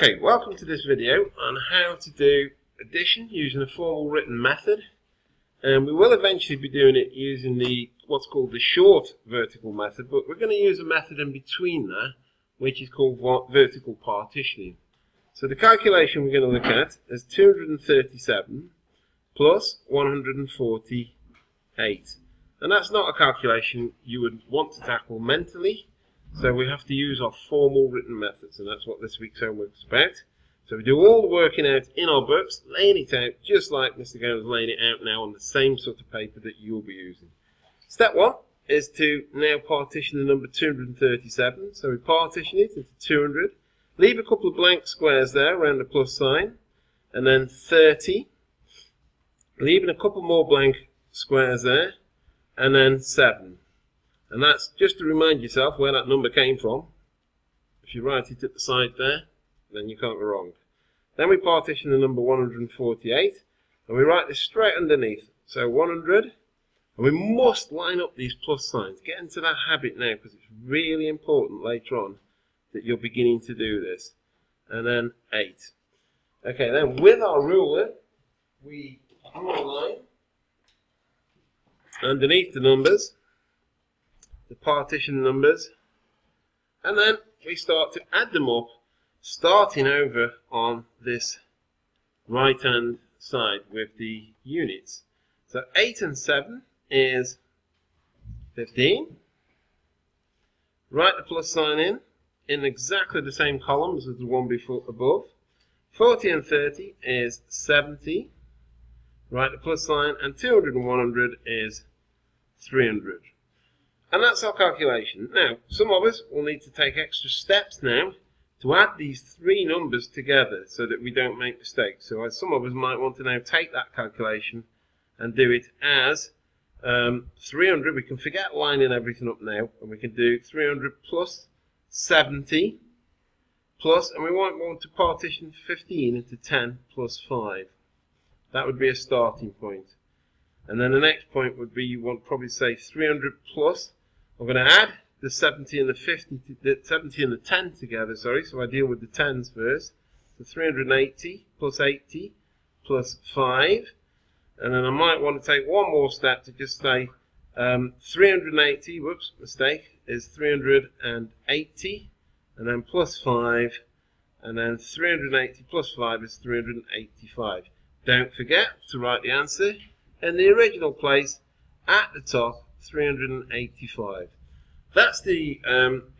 Okay, welcome to this video on how to do addition using a formal written method, and we will eventually be doing it using what's called the short vertical method, but we're going to use a method in between that which is called vertical partitioning. So the calculation we're going to look at is 237 plus 148, and that's not a calculation you would want to tackle mentally. So we have to use our formal written methods, and that's what this week's homework is about. So we do all the working out in our books, laying it out just like Mr. Gomes is laying it out now on the same sort of paper that you'll be using. Step one is to now partition the number 237. So we partition it into 200, leave a couple of blank squares there around the plus sign, and then 30, leaving a couple more blank squares there, and then 7. And that's just to remind yourself where that number came from. If you write it at the side there, then you can't go wrong. Then we partition the number 148, and we write this straight underneath. So 100, and we must line up these plus signs. Get into that habit now, because it's really important later on that you're beginning to do this. And then 8. Okay, then with our ruler, we draw a line underneath the numbers, the partition numbers, and then we start to add them up, starting over on this right hand side with the units. So 8 and 7 is 15. Write the plus sign in exactly the same columns as the one before above. 40 and 30 is 70. Write the plus sign, and 200 and 100 is 300. And that's our calculation. Now, some of us will need to take extra steps now to add these three numbers together so that we don't make mistakes. So some of us might want to now take that calculation and do it as 300. We can forget lining everything up now, and we can do 300 plus 70 plus, and we might want to partition 15 into 10 plus 5. That would be a starting point. And then the next point would be, you want to probably say 300 plus. I'm going to add the 70 and the 50, the 70 and the 10 together, sorry, so I deal with the 10s first. So 380 plus 80 plus 5. And then I might want to take one more step to just say 380, whoops, mistake, is 380, and then plus 5, and then 380 plus 5 is 385. Don't forget to write the answer in the original place at the top, 385. That's the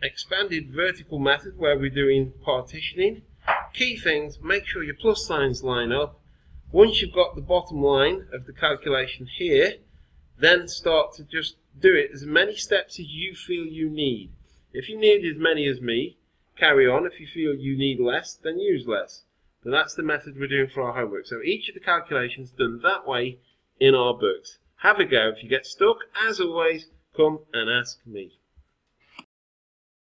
expanded vertical method where we're doing partitioning. Key things: make sure your plus signs line up. Once you've got the bottom line of the calculation here, then start to just do it as many steps as you feel you need. If you need as many as me, carry on. If you feel you need less, then use less. But that's the method we're doing for our homework. So each of the calculations done that way in our books. Have a go. If you get stuck, as always, come and ask me.